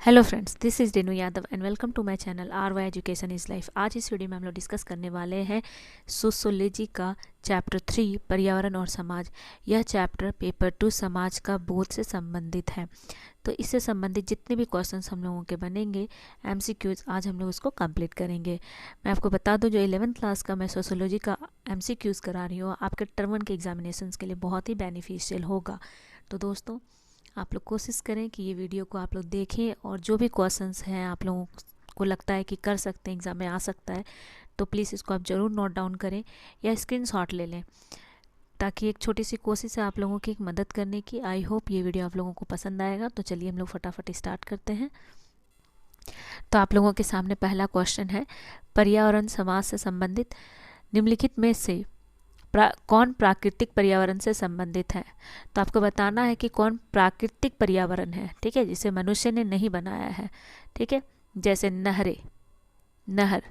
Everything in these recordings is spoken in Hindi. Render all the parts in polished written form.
Hello friends, this is Renu Yadav and welcome to my channel R Y education is life. आज इस वीडियो में हम लोग डिस्कस करने वाले हैं सोशियोलॉजी का चैप्टर 3 पर्यावरण और समाज। यह चैप्टर पेपर 2 समाज का बोध से संबंधित है। तो इससे संबंधित जितने भी क्वेश्चंस हम लोगों के बनेंगे एमसीक्यूज, आज हम लोग उसको कंप्लीट करेंगे। मैं आपको बता दूं, जो 11th क्लास का मैं सोशियोलॉजी का एमसीक्यूज करा रही हूँ, आपके टर्म 1 के एग्जामिनेशंस के लिए बहुत ही बेनिफिशियल होगा। तो दोस्तों, आप लोग कोशिश करें कि ये वीडियो को आप लोग देखें और जो भी क्वेश्चंस हैं आप लोगों को लगता है कि कर सकते हैं, एग्ज़ाम में आ सकता है, तो प्लीज़ इसको आप ज़रूर नोट डाउन करें या स्क्रीनशॉट ले लें, ताकि एक छोटी सी कोशिश है आप लोगों की एक मदद करने की। आई होप ये वीडियो आप लोगों को पसंद आएगा। तो चलिए हम लोग फटाफट स्टार्ट करते हैं। तो आप लोगों के सामने पहला क्वेश्चन है, पर्यावरण समाज से संबंधित निम्नलिखित में से कौन प्राकृतिक पर्यावरण से संबंधित है। तो आपको बताना है कि कौन प्राकृतिक पर्यावरण है, ठीक है, जिसे मनुष्य ने नहीं बनाया है। ठीक है, जैसे नहर,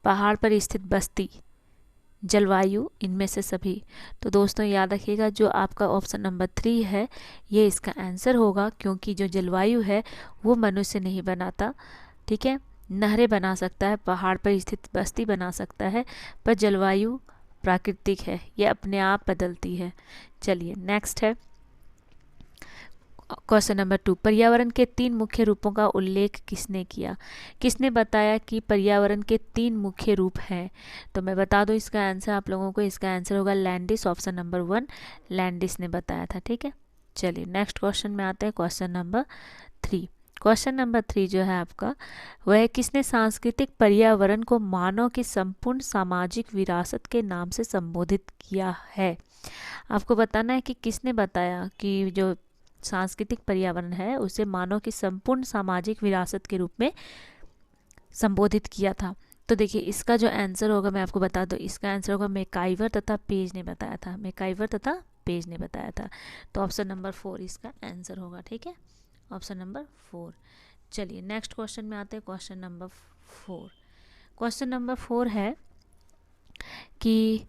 पहाड़ पर स्थित बस्ती, जलवायु, इनमें से सभी। तो दोस्तों याद रखिएगा, जो आपका ऑप्शन नंबर 3 है ये इसका आंसर होगा, क्योंकि जो जलवायु है वो मनुष्य नहीं बनाता। ठीक है, नहरें बना सकता है, पहाड़ पर स्थित बस्ती बना सकता है, पर जलवायु प्राकृतिक है, ये अपने आप बदलती है। चलिए नेक्स्ट है क्वेश्चन नंबर 2, पर्यावरण के 3 मुख्य रूपों का उल्लेख किसने किया। किसने बताया कि पर्यावरण के 3 मुख्य रूप हैं। तो मैं बता दूं इसका आंसर आप लोगों को, इसका आंसर होगा लैंडिस, ऑप्शन नंबर 1 लैंडिस ने बताया था। ठीक है, चलिए नेक्स्ट क्वेश्चन में आते हैं, क्वेश्चन नंबर 3। क्वेश्चन नंबर 3 जो है आपका, वह किसने सांस्कृतिक पर्यावरण को मानव की संपूर्ण सामाजिक विरासत के नाम से संबोधित किया है। आपको बताना है कि किसने बताया कि जो सांस्कृतिक पर्यावरण है उसे मानव की संपूर्ण सामाजिक विरासत के रूप में संबोधित किया था। तो देखिए इसका जो आंसर होगा, मैं आपको बता दूं, इसका आंसर होगा मैकाइवर तथा पेज ने बताया था। मैकाइवर तथा पेज ने बताया था। तो ऑप्शन नंबर 4 इसका आंसर होगा। ठीक है, ऑप्शन नंबर 4। चलिए नेक्स्ट क्वेश्चन में आते हैं, क्वेश्चन नंबर 4। क्वेश्चन नंबर 4 है कि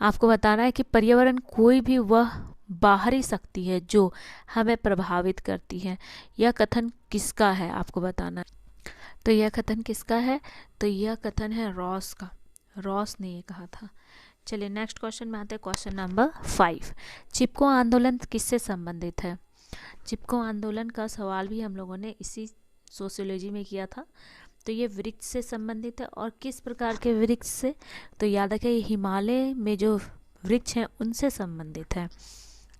आपको बताना है कि पर्यावरण कोई भी वह बाहरी शक्ति है जो हमें प्रभावित करती है। यह कथन किसका है, आपको बताना है। तो यह कथन किसका है, तो यह कथन है रॉस का। रॉस ने ये कहा था। चलिए नेक्स्ट क्वेश्चन में आते हैं, क्वेश्चन नंबर 5। चिपको आंदोलन किससे संबंधित है। चिपको आंदोलन का सवाल भी हम लोगों ने इसी सोशियोलॉजी में किया था। तो ये वृक्ष से संबंधित है, और किस प्रकार के वृक्ष से, तो याद रखिए ये हिमालय में जो वृक्ष हैं उनसे संबंधित है।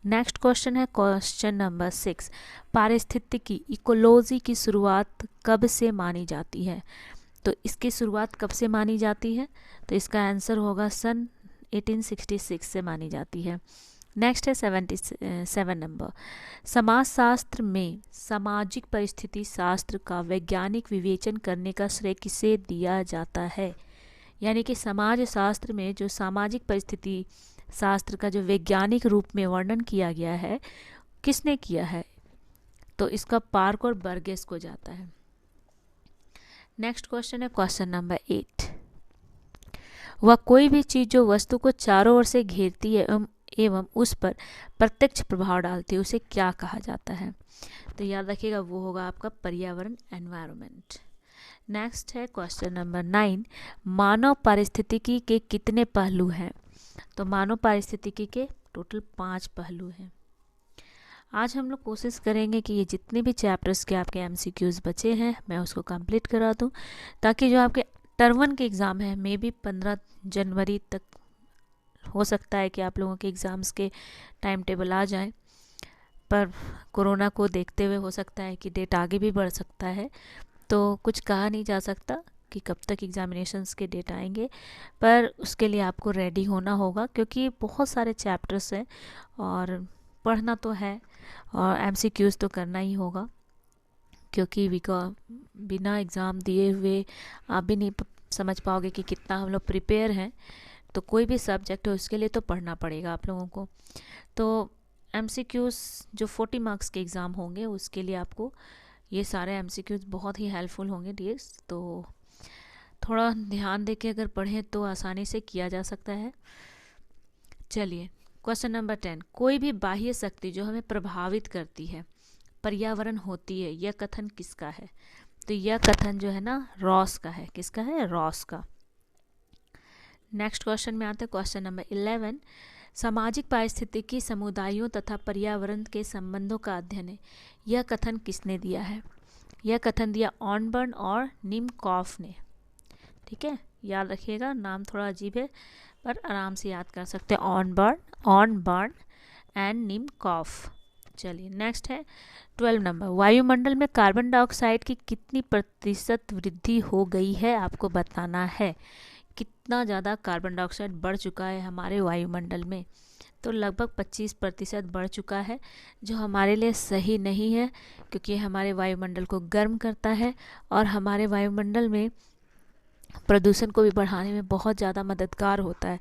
नेक्स्ट क्वेश्चन है क्वेश्चन नंबर 6, पारिस्थितिकी इकोलॉजी की शुरुआत कब से मानी जाती है। तो इसकी शुरुआत कब से मानी जाती है, तो इसका आंसर होगा सन 1866 से मानी जाती है। नेक्स्ट है 77 नंबर, समाजशास्त्र में सामाजिक परिस्थिति शास्त्र का वैज्ञानिक विवेचन करने का श्रेय किसे दिया जाता है। यानी कि समाज शास्त्र में जो सामाजिक परिस्थिति शास्त्र का जो वैज्ञानिक रूप में वर्णन किया गया है, किसने किया है, तो इसका पार्क और बर्गेस को जाता है। नेक्स्ट क्वेश्चन है क्वेश्चन नंबर 8, वह कोई भी चीज जो वस्तु को चारों ओर से घेरती है एवं उस पर प्रत्यक्ष प्रभाव डालती है, उसे क्या कहा जाता है। तो याद रखिएगा वो होगा आपका पर्यावरण, एनवायरनमेंट। नेक्स्ट है क्वेश्चन नंबर 9, मानव पारिस्थितिकी के कितने पहलू हैं। तो मानव पारिस्थितिकी के टोटल 5 पहलू हैं। आज हम लोग कोशिश करेंगे कि ये जितने भी चैप्टर्स के आपके एमसीक्यूज बचे हैं मैं उसको कंप्लीट करा दूं, ताकि जो आपके टर्म 1 के एग्ज़ाम है मे भी 15 जनवरी तक हो सकता है कि आप लोगों के एग्ज़ाम्स के टाइम टेबल आ जाए, पर कोरोना को देखते हुए हो सकता है कि डेट आगे भी बढ़ सकता है। तो कुछ कहा नहीं जा सकता कि कब तक एग्ज़ामिनेशंस के डेट आएंगे, पर उसके लिए आपको रेडी होना होगा, क्योंकि बहुत सारे चैप्टर्स हैं और पढ़ना तो है और एमसीक्यूज तो करना ही होगा, क्योंकि बिना एग्ज़ाम दिए हुए आप भी नहीं समझ पाओगे कि कितना हम लोग प्रिपेयर हैं। तो कोई भी सब्जेक्ट है उसके लिए तो पढ़ना पड़ेगा आप लोगों को। तो एमसीक्यूज जो 40 मार्क्स के एग्ज़ाम होंगे उसके लिए आपको ये सारे एमसीक्यूज बहुत ही हेल्पफुल होंगे डियर्स। तो थोड़ा ध्यान देके अगर पढ़ें तो आसानी से किया जा सकता है। चलिए क्वेश्चन नंबर 10, कोई भी बाह्य शक्ति जो हमें प्रभावित करती है, पर्यावरण होती है, यह कथन किसका है? तो यह कथन जो है ना रॉस का है। किसका है? रॉस का। नेक्स्ट क्वेश्चन में आते हैं, क्वेश्चन नंबर 11। सामाजिक पारिस्थितिकी समुदायों तथा पर्यावरण के संबंधों का अध्ययन है, यह कथन किसने दिया है? यह कथन दिया ऑनबर्न और निमकॉफ ने। ठीक है, याद रखिएगा, नाम थोड़ा अजीब है पर आराम से याद कर सकते हैं। ऑनबर्न एंड निमकॉफ। चलिए नेक्स्ट है 12 नंबर। वायुमंडल में कार्बन डाइऑक्साइड की कितनी प्रतिशत वृद्धि हो गई है, आपको बताना है। कितना ज़्यादा कार्बन डाइऑक्साइड बढ़ चुका है हमारे वायुमंडल में? तो लगभग 25% बढ़ चुका है, जो हमारे लिए सही नहीं है, क्योंकि हमारे वायुमंडल को गर्म करता है और हमारे वायुमंडल में प्रदूषण को भी बढ़ाने में बहुत ज़्यादा मददगार होता है।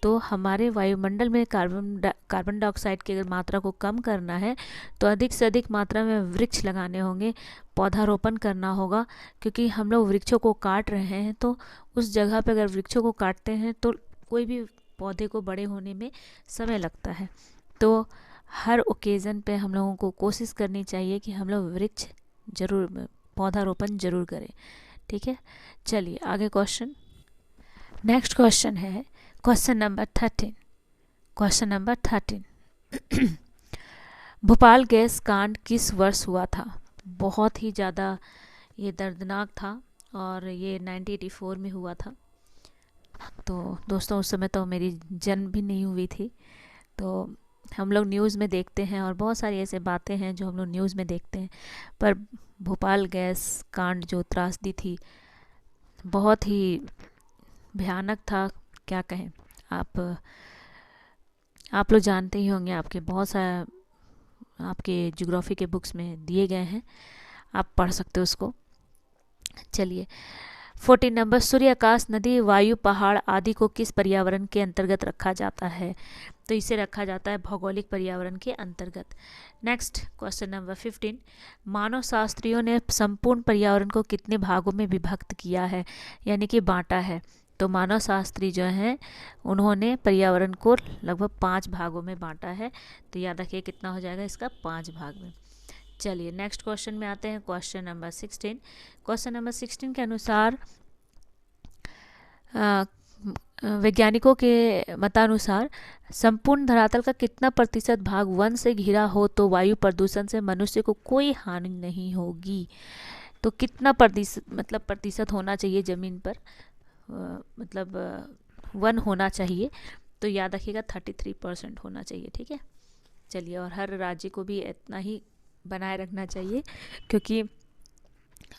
तो हमारे वायुमंडल में कार्बन डाइऑक्साइड की अगर मात्रा को कम करना है तो अधिक से अधिक मात्रा में वृक्ष लगाने होंगे, पौधारोपण करना होगा, क्योंकि हम लोग वृक्षों को काट रहे हैं। तो उस जगह पर अगर वृक्षों को काटते हैं तो कोई भी पौधे को बड़े होने में समय लगता है। तो हर ओकेज़न पे हम लोगों को कोशिश करनी चाहिए कि हम लोग वृक्ष जरूर, पौधारोपण जरूर करें। ठीक है, चलिए आगे क्वेश्चन। नेक्स्ट क्वेश्चन है question number 13। Question number 13 Bhopal gas कांड किस वर्ष हुआ था? बहुत ही ज़्यादा ये दर्दनाक था और ये 1984 में हुआ था। तो दोस्तों उस समय तो मेरी जन्म भी नहीं हुई थी। तो हम लोग न्यूज़ में देखते हैं और बहुत सारी ऐसे बातें हैं जो हम लोग न्यूज़ में देखते हैं, पर भोपाल गैस कांड जो त्रासदी थी बहुत ही भयानक था। क्या कहें, आप लोग जानते ही होंगे, आपके बहुत सारे आपके ज्योग्राफी के बुक्स में दिए गए हैं, आप पढ़ सकते हो उसको। चलिए 14 नंबर। सूर्य, आकाश, नदी, वायु, पहाड़ आदि को किस पर्यावरण के अंतर्गत रखा जाता है? तो इसे रखा जाता है भौगोलिक पर्यावरण के अंतर्गत। Next question number 15। मानव शास्त्रियों ने संपूर्ण पर्यावरण को कितने भागों में विभक्त किया है, यानी कि बांटा है? तो मानव शास्त्री जो हैं उन्होंने पर्यावरण को लगभग 5 भागों में बांटा है। तो याद रखिए कितना हो जाएगा इसका, 5 भाग में। चलिए नेक्स्ट क्वेश्चन में आते हैं, क्वेश्चन नंबर 16। क्वेश्चन नंबर 16 के अनुसार वैज्ञानिकों के मतानुसार संपूर्ण धरातल का कितना प्रतिशत भाग वन से घिरा हो तो वायु प्रदूषण से मनुष्य को कोई हानि नहीं होगी? तो कितना प्रतिशत होना चाहिए ज़मीन पर, मतलब वन होना चाहिए? तो याद रखिएगा 33% होना चाहिए। ठीक है, चलिए, और हर राज्य को भी इतना ही बनाए रखना चाहिए, क्योंकि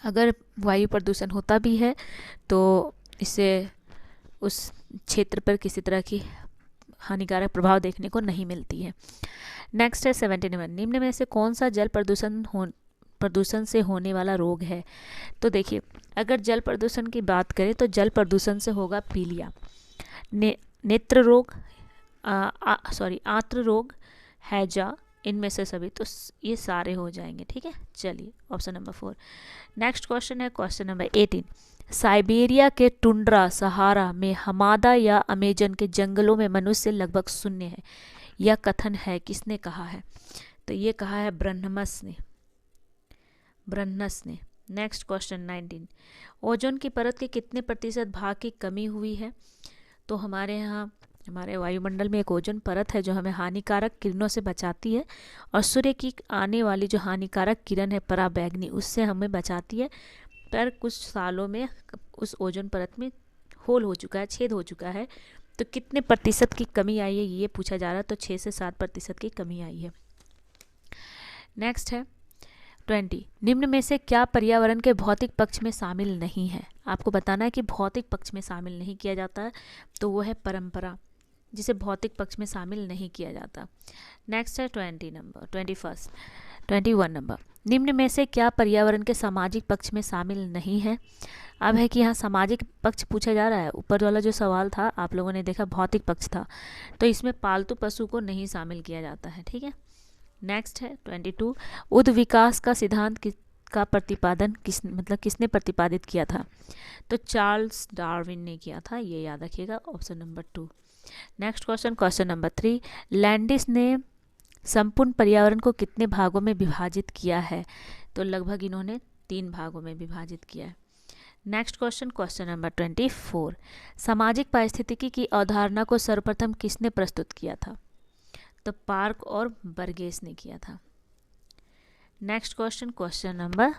अगर वायु प्रदूषण होता भी है तो इससे उस क्षेत्र पर किसी तरह की हानिकारक प्रभाव देखने को नहीं मिलती है। नेक्स्ट है 17। निम्न में से कौन सा जल प्रदूषण से होने वाला रोग है? तो देखिए, अगर जल प्रदूषण की बात करें तो जल प्रदूषण से होगा पीलिया, नेत्र रोग, आंत्र रोग, हैजा, इनमें से सभी। तो ये सारे हो जाएंगे। ठीक है, चलिए ऑप्शन नंबर 4। नेक्स्ट क्वेश्चन है क्वेश्चन नंबर 18। साइबेरिया के टुंड्रा, सहारा में हमादा या अमेजन के जंगलों में मनुष्य लगभग शून्य है, यह कथन है किसने कहा है? तो ये कहा है ब्रह्मस ने। Next question 19। ओजोन की परत के कितने प्रतिशत भाग की कमी हुई है? तो हमारे यहाँ हमारे वायुमंडल में एक ओजोन परत है जो हमें हानिकारक किरणों से बचाती है, और सूर्य की आने वाली जो हानिकारक किरण है पराबैंगनी, उससे हमें बचाती है। पर कुछ सालों में उस ओजोन परत में होल हो चुका है, छेद हो चुका है। तो कितने प्रतिशत की कमी आई है ये पूछा जा रहा है। तो 6 से 7% की कमी आई है। नेक्स्ट है 20। निम्न में से क्या पर्यावरण के भौतिक पक्ष में शामिल नहीं है? आपको बताना है कि भौतिक पक्ष में शामिल नहीं किया जाता है, तो वो है परंपरा, जिसे भौतिक पक्ष में शामिल नहीं किया जाता। नेक्स्ट है 21 नंबर। निम्न में से क्या पर्यावरण के सामाजिक पक्ष में शामिल नहीं है? अब है कि यहाँ सामाजिक पक्ष पूछा जा रहा है। ऊपर वाला जो सवाल था आप लोगों ने देखा भौतिक पक्ष था, तो इसमें पालतू पशु को नहीं शामिल किया जाता है। ठीक है, नेक्स्ट है 22। उद विकास का सिद्धांत का प्रतिपादन किसने प्रतिपादित किया था? तो चार्ल्स डार्विन ने किया था, ये याद रखिएगा, option number 2। Next question number 3। Landis ने संपूर्ण पर्यावरण को कितने भागों में विभाजित किया है? तो लगभग इन्होंने 3 भागों में विभाजित किया है। नेक्स्ट क्वेश्चन, क्वेश्चन नंबर 24, सामाजिक पारिस्थितिकी की अवधारणा को सर्वप्रथम किसने प्रस्तुत किया था? तो पार्क और बर्गेस ने किया था। Next question, question number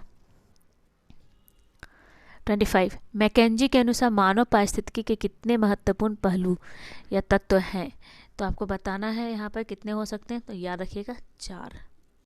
25, McKenzie के अनुसार मानव पारिस्थितिकी के कितने महत्वपूर्ण पहलू या तत्व हैं? तो आपको बताना है यहाँ पर कितने हो सकते हैं, तो याद रखिएगा 4।